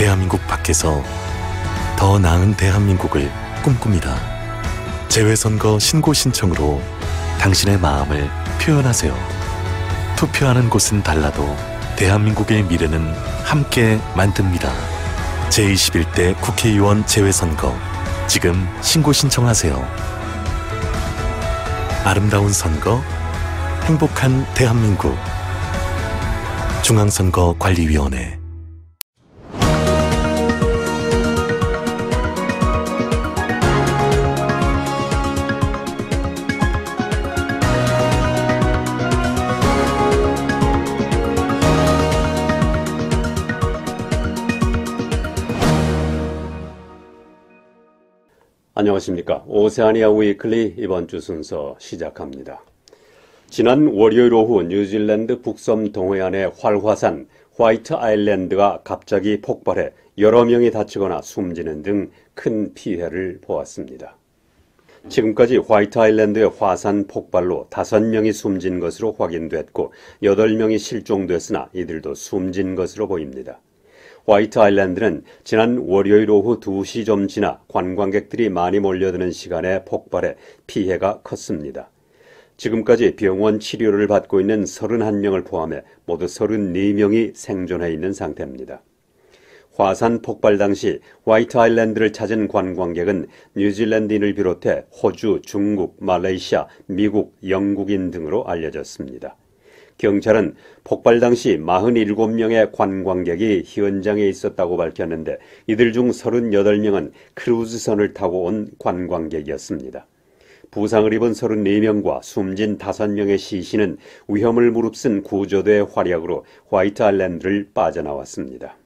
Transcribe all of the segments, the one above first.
대한민국 밖에서 더 나은 대한민국을 꿈꿉니다. 재외선거 신고 신청으로 당신의 마음을 표현하세요. 투표하는 곳은 달라도 대한민국의 미래는 함께 만듭니다. 제21대 국회의원 재외선거 지금 신고 신청하세요. 아름다운 선거, 행복한 대한민국. 중앙선거관리위원회. 안녕하십니까. 오세아니아 위클리 이번 주 순서 시작합니다. 지난 월요일 오후 뉴질랜드 북섬 동해안의 활화산 화이트 아일랜드가 갑자기 폭발해 여러 명이 다치거나 숨지는 등 큰 피해를 보았습니다. 지금까지 화이트 아일랜드의 화산 폭발로 5명이 숨진 것으로 확인됐고 8명이 실종됐으나 이들도 숨진 것으로 보입니다. 화이트 아일랜드는 지난 월요일 오후 2시 좀 지나 관광객들이 많이 몰려드는 시간에 폭발해 피해가 컸습니다. 지금까지 병원 치료를 받고 있는 31명을 포함해 모두 32명이 생존해 있는 상태입니다. 화산 폭발 당시 화이트 아일랜드를 찾은 관광객은 뉴질랜드인을 비롯해 호주, 중국, 말레이시아, 미국, 영국인 등으로 알려졌습니다. 경찰은 폭발 당시 47명의 관광객이 현장에 있었다고 밝혔는데 이들 중 38명은 크루즈선을 타고 온 관광객이었습니다. 부상을 입은 34명과 숨진 5명의 시신은 위험을 무릅쓴 구조대의 활약으로 화이트 아일랜드를 빠져나왔습니다.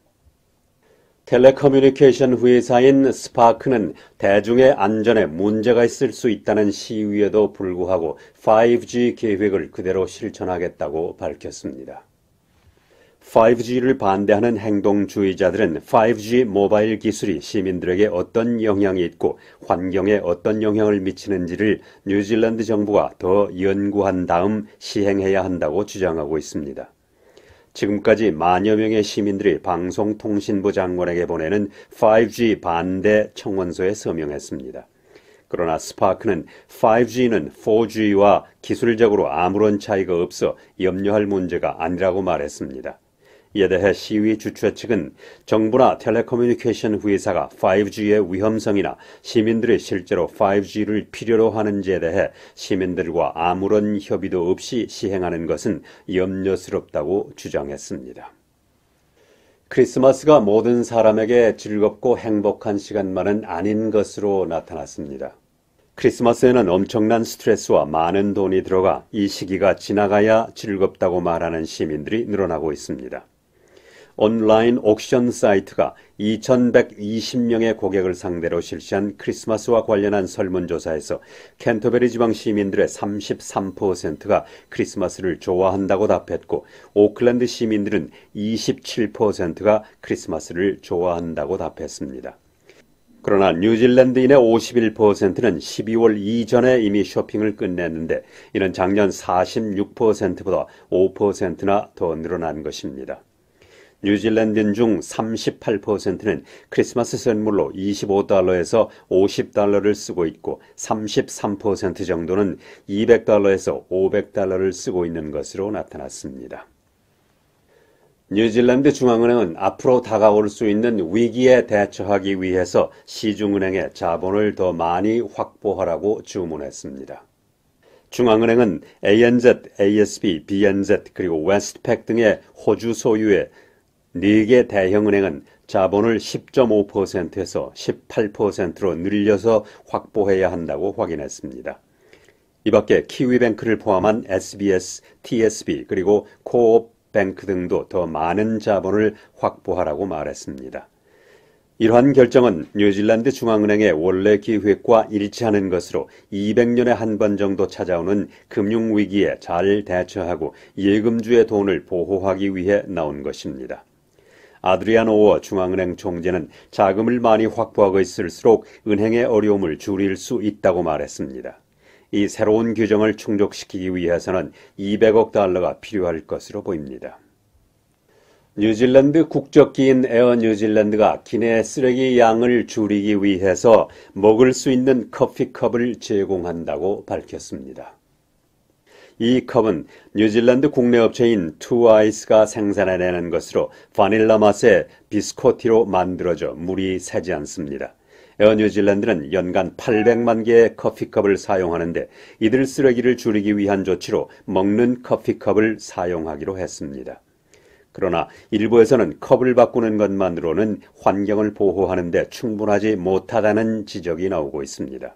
텔레커뮤니케이션 회사인 스파크는 대중의 안전에 문제가 있을 수 있다는 시위에도 불구하고 5G 계획을 그대로 실천하겠다고 밝혔습니다. 5G를 반대하는 행동주의자들은 5G 모바일 기술이 시민들에게 어떤 영향이 있고 환경에 어떤 영향을 미치는지를 뉴질랜드 정부가 더 연구한 다음 시행해야 한다고 주장하고 있습니다. 지금까지 만여 명의 시민들이 방송통신부 장관에게 보내는 5G 반대 청원서에 서명했습니다. 그러나 스파크는 5G는 4G와 기술적으로 아무런 차이가 없어 염려할 문제가 아니라고 말했습니다. 이에 대해 시위 주최 측은 정부나 텔레커뮤니케이션 회사가 5G의 위험성이나 시민들이 실제로 5G를 필요로 하는지에 대해 시민들과 아무런 협의도 없이 시행하는 것은 염려스럽다고 주장했습니다. 크리스마스가 모든 사람에게 즐겁고 행복한 시간만은 아닌 것으로 나타났습니다. 크리스마스에는 엄청난 스트레스와 많은 돈이 들어가 이 시기가 지나가야 즐겁다고 말하는 시민들이 늘어나고 있습니다. 온라인 옥션 사이트가 2120명의 고객을 상대로 실시한 크리스마스와 관련한 설문조사에서 캔터베리 지방 시민들의 33%가 크리스마스를 좋아한다고 답했고 오클랜드 시민들은 27%가 크리스마스를 좋아한다고 답했습니다. 그러나 뉴질랜드인의 51%는 12월 이전에 이미 쇼핑을 끝냈는데 이는 작년 46%보다 5%나 더 늘어난 것입니다. 뉴질랜드인 중 38%는 크리스마스 선물로 $25에서 $50를 쓰고 있고 33% 정도는 $200에서 $500를 쓰고 있는 것으로 나타났습니다. 뉴질랜드 중앙은행은 앞으로 다가올 수 있는 위기에 대처하기 위해서 시중은행에 자본을 더 많이 확보하라고 주문했습니다. 중앙은행은 ANZ, ASB, BNZ 그리고 웨스트팩 등의 호주 소유의 4개 대형은행은 자본을 10.5%에서 18%로 늘려서 확보해야 한다고 확인했습니다. 이 밖에 키위뱅크를 포함한 SBS, TSB 그리고 코옵뱅크 등도 더 많은 자본을 확보하라고 말했습니다. 이러한 결정은 뉴질랜드 중앙은행의 원래 기획과 일치하는 것으로 200년에 한 번 정도 찾아오는 금융위기에 잘 대처하고 예금주의 돈을 보호하기 위해 나온 것입니다. 아드리안 오어 중앙은행 총재는 자금을 많이 확보하고 있을수록 은행의 어려움을 줄일 수 있다고 말했습니다. 이 새로운 규정을 충족시키기 위해서는 $200억 필요할 것으로 보입니다. 뉴질랜드 국적기인 에어 뉴질랜드가 기내 쓰레기 양을 줄이기 위해서 먹을 수 있는 커피컵을 제공한다고 밝혔습니다. 이 컵은 뉴질랜드 국내 업체인 투아이스가 생산해내는 것으로 바닐라 맛의 비스코티로 만들어져 물이 새지 않습니다. 에어 뉴질랜드는 연간 800만 개의 커피컵을 사용하는데 이들 쓰레기를 줄이기 위한 조치로 먹는 커피컵을 사용하기로 했습니다. 그러나 일부에서는 컵을 바꾸는 것만으로는 환경을 보호하는 데 충분하지 못하다는 지적이 나오고 있습니다.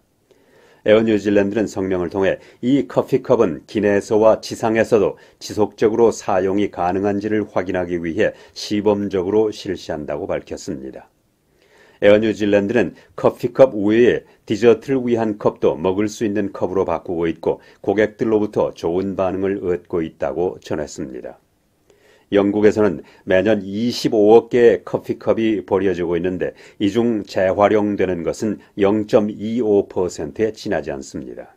에어 뉴질랜드는 성명을 통해 이 커피컵은 기내에서와 지상에서도 지속적으로 사용이 가능한지를 확인하기 위해 시범적으로 실시한다고 밝혔습니다. 에어 뉴질랜드는 커피컵 외에 디저트를 위한 컵도 먹을 수 있는 컵으로 바꾸고 있고 고객들로부터 좋은 반응을 얻고 있다고 전했습니다. 영국에서는 매년 25억 개의 커피컵이 버려지고 있는데 이 중 재활용되는 것은 0.25%에 지나지 않습니다.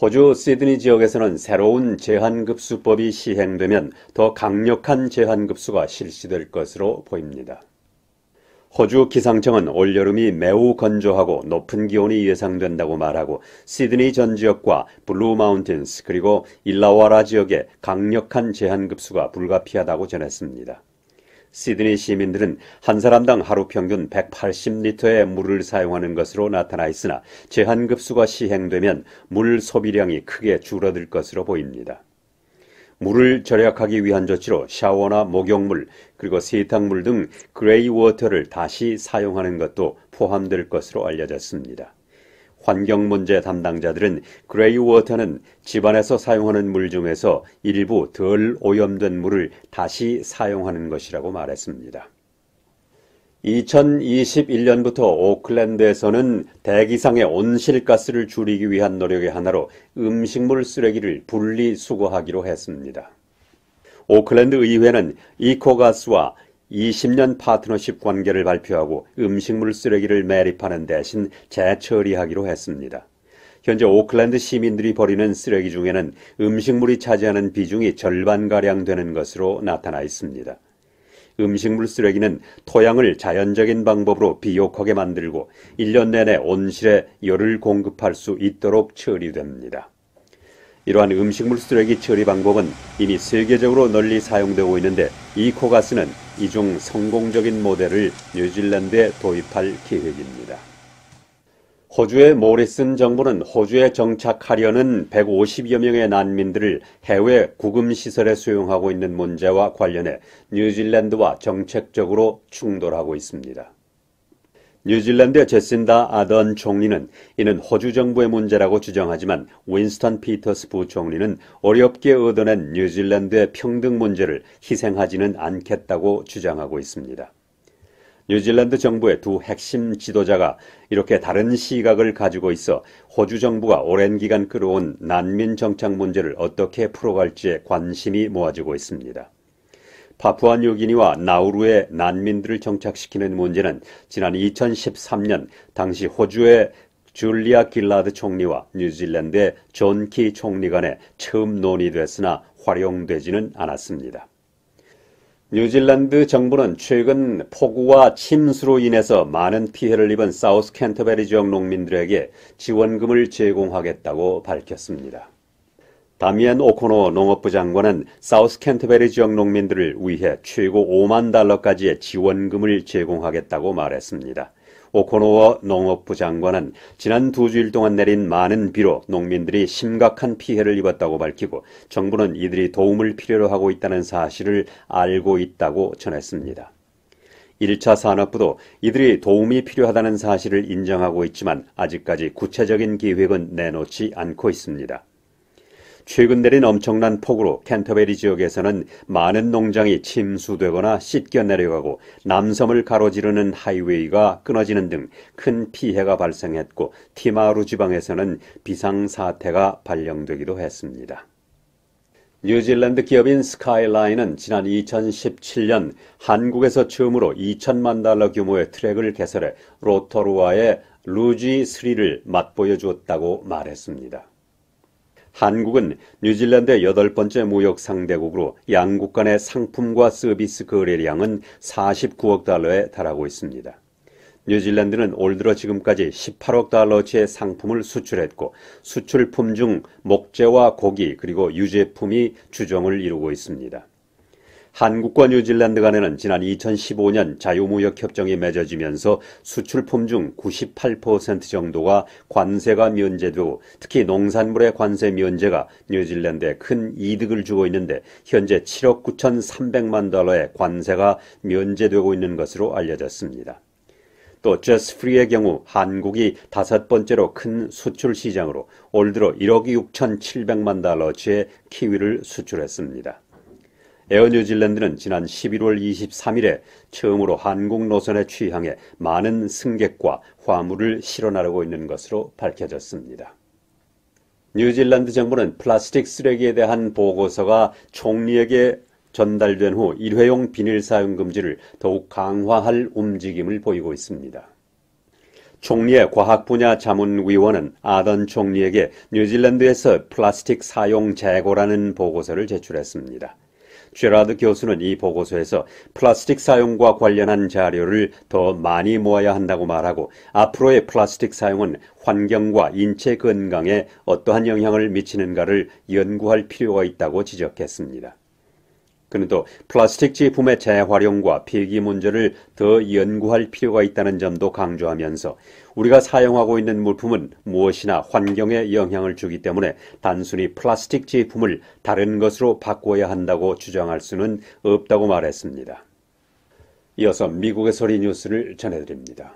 호주 시드니 지역에서는 새로운 제한급수법이 시행되면 더 강력한 제한급수가 실시될 것으로 보입니다. 호주 기상청은 올여름이 매우 건조하고 높은 기온이 예상된다고 말하고 시드니 전 지역과 블루 마운틴스 그리고 일라와라 지역에 강력한 제한급수가 불가피하다고 전했습니다. 시드니 시민들은 한 사람당 하루 평균 180리터의 물을 사용하는 것으로 나타나 있으나 제한급수가 시행되면 물 소비량이 크게 줄어들 것으로 보입니다. 물을 절약하기 위한 조치로 샤워나 목욕물 그리고 세탁물 등 그레이 워터를 다시 사용하는 것도 포함될 것으로 알려졌습니다. 환경문제 담당자들은 그레이 워터는 집안에서 사용하는 물 중에서 일부 덜 오염된 물을 다시 사용하는 것이라고 말했습니다. 2021년부터 오클랜드에서는 대기상의 온실가스를 줄이기 위한 노력의 하나로 음식물 쓰레기를 분리수거하기로 했습니다. 오클랜드 의회는 이코가스와 20년 파트너십 관계를 발표하고 음식물 쓰레기를 매립하는 대신 재처리하기로 했습니다. 현재 오클랜드 시민들이 버리는 쓰레기 중에는 음식물이 차지하는 비중이 절반가량 되는 것으로 나타나 있습니다. 음식물 쓰레기는 토양을 자연적인 방법으로 비옥하게 만들고 1년 내내 온실에 열을 공급할 수 있도록 처리됩니다. 이러한 음식물 쓰레기 처리 방법은 이미 세계적으로 널리 사용되고 있는데 이코가스는 이 중 성공적인 모델을 뉴질랜드에 도입할 계획입니다. 호주의 모리슨 정부는 호주에 정착하려는 150여 명의 난민들을 해외 구금시설에 수용하고 있는 문제와 관련해 뉴질랜드와 정책적으로 충돌하고 있습니다. 뉴질랜드의 제신다 아던 총리는 이는 호주 정부의 문제라고 주장하지만 윈스턴 피터스 부총리는 어렵게 얻어낸 뉴질랜드의 평등 문제를 희생하지는 않겠다고 주장하고 있습니다. 뉴질랜드 정부의 두 핵심 지도자가 이렇게 다른 시각을 가지고 있어 호주 정부가 오랜 기간 끌어온 난민 정착 문제를 어떻게 풀어갈지에 관심이 모아지고 있습니다. 파푸아뉴기니와 나우루의 난민들을 정착시키는 문제는 지난 2013년 당시 호주의 줄리아 길라드 총리와 뉴질랜드의 존 키 총리 간에 처음 논의됐으나 활용되지는 않았습니다. 뉴질랜드 정부는 최근 폭우와 침수로 인해서 많은 피해를 입은 사우스 캔터베리 지역 농민들에게 지원금을 제공하겠다고 밝혔습니다. 다미안 오코노 농업부 장관은 사우스 캔터베리 지역 농민들을 위해 최고 $50,000까지의 지원금을 제공하겠다고 말했습니다. 오코노 농업부 장관은 지난 2주일 동안 내린 많은 비로 농민들이 심각한 피해를 입었다고 밝히고 정부는 이들이 도움을 필요로 하고 있다는 사실을 알고 있다고 전했습니다. 1차 산업부도 이들이 도움이 필요하다는 사실을 인정하고 있지만 아직까지 구체적인 계획은 내놓지 않고 있습니다. 최근 내린 엄청난 폭우로 캔터베리 지역에서는 많은 농장이 침수되거나 씻겨 내려가고 남섬을 가로지르는 하이웨이가 끊어지는 등 큰 피해가 발생했고 티마루 지방에서는 비상사태가 발령되기도 했습니다. 뉴질랜드 기업인 스카이라인은 지난 2017년 한국에서 처음으로 $2,000만 규모의 트랙을 개설해 로토루아의 루지3를 맛보여 주었다고 말했습니다. 한국은 뉴질랜드의 8번째 무역 상대국으로 양국 간의 상품과 서비스 거래량은 49억 달러에 달하고 있습니다. 뉴질랜드는 올 들어 지금까지 18억 달러치의 상품을 수출했고 수출품 중 목재와 고기 그리고 유제품이 주종을 이루고 있습니다. 한국과 뉴질랜드 간에는 지난 2015년 자유무역협정이 맺어지면서 수출품 중 98% 정도가 관세가 면제되고 특히 농산물의 관세 면제가 뉴질랜드에 큰 이득을 주고 있는데 현재 7억 9,300만 달러의 관세가 면제되고 있는 것으로 알려졌습니다. 또 저스트 프리의 경우 한국이 5번째로 큰 수출 시장으로 올 들어 1억 6,700만 달러치의 키위를 수출했습니다. 에어 뉴질랜드는 지난 11월 23일에 처음으로 한국 노선에 취항해 많은 승객과 화물을 실어나르고 있는 것으로 밝혀졌습니다. 뉴질랜드 정부는 플라스틱 쓰레기에 대한 보고서가 총리에게 전달된 후 일회용 비닐 사용 금지를 더욱 강화할 움직임을 보이고 있습니다. 총리의 과학 분야 자문위원은 아던 총리에게 뉴질랜드에서 플라스틱 사용 재고라는 보고서를 제출했습니다. 제라드 교수는 이 보고서에서 플라스틱 사용과 관련한 자료를 더 많이 모아야 한다고 말하고 앞으로의 플라스틱 사용은 환경과 인체 건강에 어떠한 영향을 미치는가를 연구할 필요가 있다고 지적했습니다. 그는 또 플라스틱 제품의 재활용과 폐기 문제를 더 연구할 필요가 있다는 점도 강조하면서 우리가 사용하고 있는 물품은 무엇이나 환경에 영향을 주기 때문에 단순히 플라스틱 제품을 다른 것으로 바꿔야 한다고 주장할 수는 없다고 말했습니다. 이어서 미국의 소리 뉴스를 전해드립니다.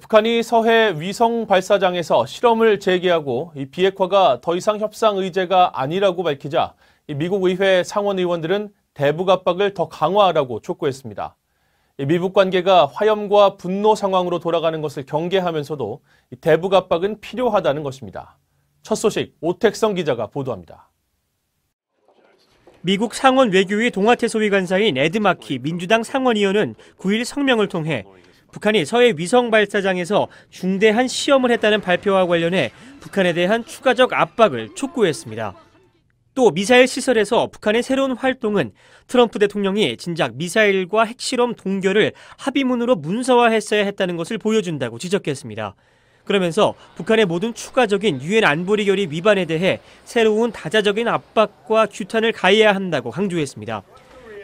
북한이 서해 위성 발사장에서 실험을 재개하고 이 비핵화가 더 이상 협상 의제가 아니라고 밝히자 미국 의회 상원 의원들은 대북 압박을 더 강화하라고 촉구했습니다. 미북 관계가 화염과 분노 상황으로 돌아가는 것을 경계하면서도 대북 압박은 필요하다는 것입니다. 첫 소식 오택성 기자가 보도합니다. 미국 상원 외교위 동아태 소위 간사인 에드 마키 민주당 상원의원은 9일 성명을 통해 북한이 서해 위성 발사장에서 중대한 시험을 했다는 발표와 관련해 북한에 대한 추가적 압박을 촉구했습니다. 또 미사일 시설에서 북한의 새로운 활동은 트럼프 대통령이 진작 미사일과 핵실험 동결을 합의문으로 문서화했어야 했다는 것을 보여준다고 지적했습니다. 그러면서 북한의 모든 추가적인 유엔 안보리 결의 위반에 대해 새로운 다자적인 압박과 규탄을 가해야 한다고 강조했습니다.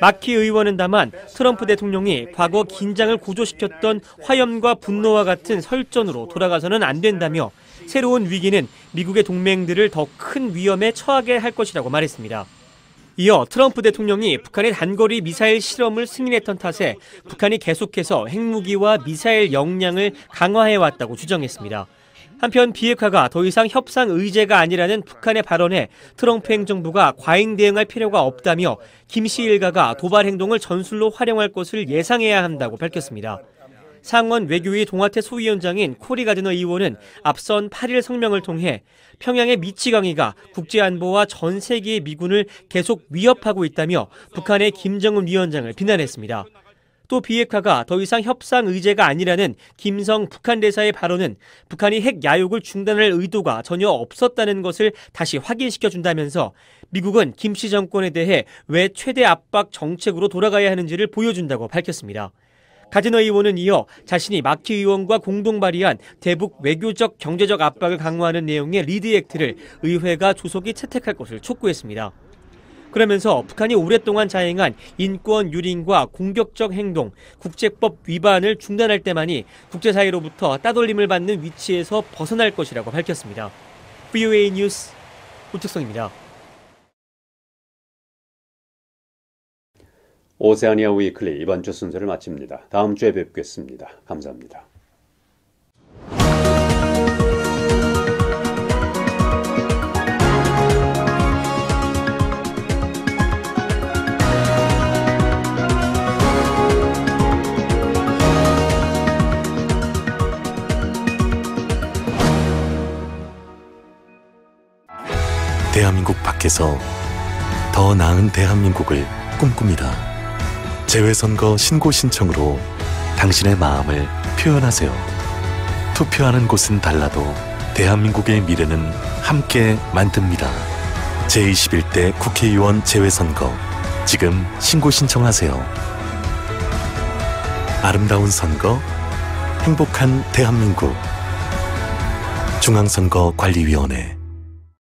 마키 의원은 다만 트럼프 대통령이 과거 긴장을 고조시켰던 화염과 분노와 같은 설전으로 돌아가서는 안 된다며 새로운 위기는 미국의 동맹들을 더 큰 위험에 처하게 할 것이라고 말했습니다. 이어 트럼프 대통령이 북한의 단거리 미사일 실험을 승인했던 탓에 북한이 계속해서 핵무기와 미사일 역량을 강화해왔다고 주장했습니다. 한편 비핵화가 더 이상 협상 의제가 아니라는 북한의 발언에 트럼프 행정부가 과잉 대응할 필요가 없다며 김씨 일가가 도발 행동을 전술로 활용할 것을 예상해야 한다고 밝혔습니다. 상원 외교위 동아태 소위원장인 코리 가드너 의원은 앞선 8일 성명을 통해 평양의 미치광이가 국제안보와 전 세계의 미군을 계속 위협하고 있다며 북한의 김정은 위원장을 비난했습니다. 또 비핵화가 더 이상 협상 의제가 아니라는 김성 북한 대사의 발언은 북한이 핵 야욕을 중단할 의도가 전혀 없었다는 것을 다시 확인시켜준다면서 미국은 김씨 정권에 대해 왜 최대 압박 정책으로 돌아가야 하는지를 보여준다고 밝혔습니다. 가드너 의원은 이어 자신이 마키 의원과 공동 발의한 대북 외교적 경제적 압박을 강화하는 내용의 리드 액트를 의회가 조속히 채택할 것을 촉구했습니다. 그러면서 북한이 오랫동안 자행한 인권 유린과 공격적 행동, 국제법 위반을 중단할 때만이 국제사회로부터 따돌림을 받는 위치에서 벗어날 것이라고 밝혔습니다. VOA 뉴스 오택성입니다. 오세아니아 위클리 이번 주 순서를 마칩니다. 다음 주에 뵙겠습니다. 감사합니다. 대한민국 밖에서 더 나은 대한민국을 꿈꿉니다. 재외선거 신고 신청으로 당신의 마음을 표현하세요. 투표하는 곳은 달라도 대한민국의 미래는 함께 만듭니다. 제21대 국회의원 재외선거 지금 신고 신청하세요. 아름다운 선거, 행복한 대한민국. 중앙선거관리위원회